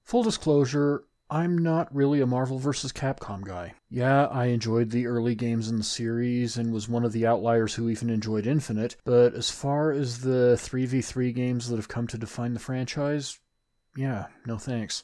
Full disclosure, I'm not really a Marvel vs. Capcom guy. Yeah, I enjoyed the early games in the series and was one of the outliers who even enjoyed Infinite, but as far as the 3v3 games that have come to define the franchise, yeah, no thanks.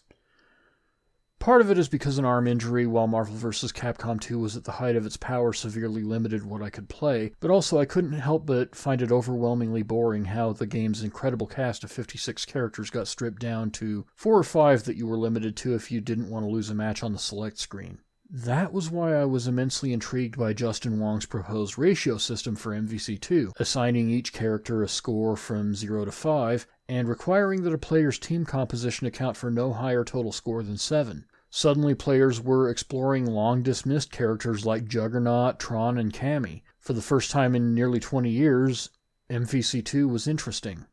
Part of it is because an arm injury while Marvel vs. Capcom 2 was at the height of its power severely limited what I could play, but also I couldn't help but find it overwhelmingly boring how the game's incredible cast of 56 characters got stripped down to 4 or 5 that you were limited to if you didn't want to lose a match on the select screen. That was why I was immensely intrigued by Justin Wong's proposed ratio system for MVC2, assigning each character a score from 0 to 5, and requiring that a player's team composition account for no higher total score than 7. Suddenly players were exploring long-dismissed characters like Juggernaut, Tron, and Cammy. For the first time in nearly 20 years, MVC2 was interesting.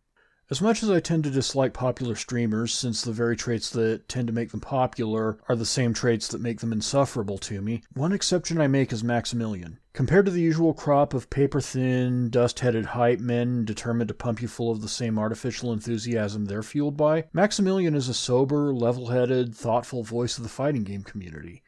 As much as I tend to dislike popular streamers, since the very traits that tend to make them popular are the same traits that make them insufferable to me, one exception I make is Maximilian. Compared to the usual crop of paper-thin, dust-headed hype men determined to pump you full of the same artificial enthusiasm they're fueled by, Maximilian is a sober, level-headed, thoughtful voice of the fighting game community.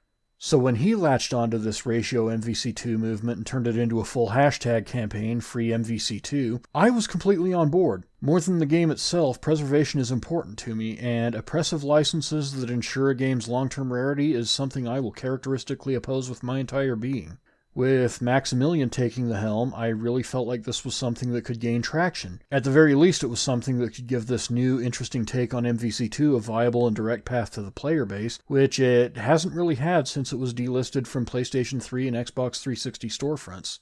So when he latched onto this ratio MVC2 movement and turned it into a full hashtag campaign, Free MVC2, I was completely on board. More than the game itself, preservation is important to me, and oppressive licenses that ensure a game's long-term rarity is something I will characteristically oppose with my entire being. With Maximilian taking the helm, I really felt like this was something that could gain traction. At the very least, it was something that could give this new, interesting take on MVC2 a viable and direct path to the player base, which it hasn't really had since it was delisted from PlayStation 3 and Xbox 360 storefronts.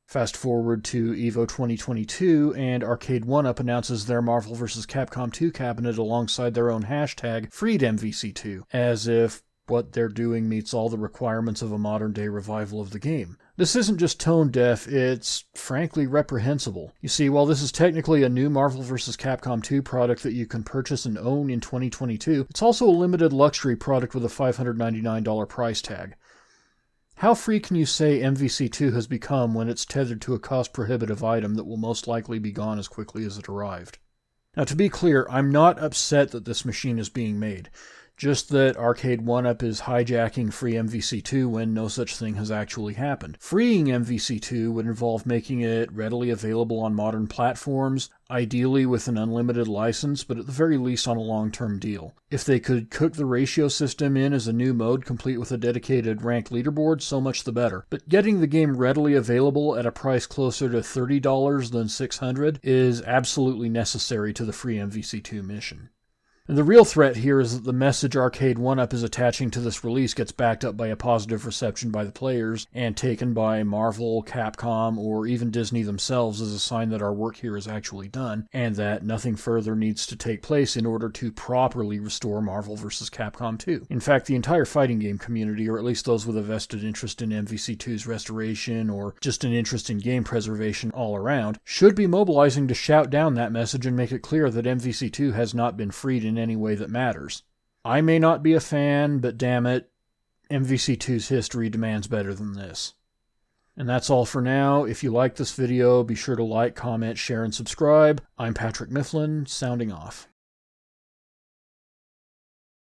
Fast forward to EVO 2022, and Arcade 1UP announces their Marvel vs. Capcom 2 cabinet alongside their own hashtag, Freed MVC2, as if what they're doing meets all the requirements of a modern-day revival of the game. This isn't just tone-deaf, it's frankly reprehensible. You see, while this is technically a new Marvel vs. Capcom 2 product that you can purchase and own in 2022, it's also a limited luxury product with a $599 price tag. How free can you say MVC2 has become when it's tethered to a cost-prohibitive item that will most likely be gone as quickly as it arrived? Now, to be clear, I'm not upset that this machine is being made. Just that Arcade 1UP is hijacking Free MVC2 when no such thing has actually happened. Freeing MVC2 would involve making it readily available on modern platforms, ideally with an unlimited license, but at the very least on a long-term deal. If they could cook the ratio system in as a new mode complete with a dedicated ranked leaderboard, so much the better. But getting the game readily available at a price closer to $30 than $600 is absolutely necessary to the Free MVC2 mission. And the real threat here is that the message Arcade 1UP is attaching to this release gets backed up by a positive reception by the players and taken by Marvel, Capcom, or even Disney themselves as a sign that our work here is actually done, and that nothing further needs to take place in order to properly restore Marvel vs. Capcom 2. In fact, the entire fighting game community, or at least those with a vested interest in MVC2's restoration, or just an interest in game preservation all around, should be mobilizing to shout down that message and make it clear that MVC2 has not been freed in any way that matters. I may not be a fan, but damn it, MVC2's history demands better than this. And that's all for now. If you like this video, be sure to like, comment, share, and subscribe. I'm Patrick Mifflin, sounding off.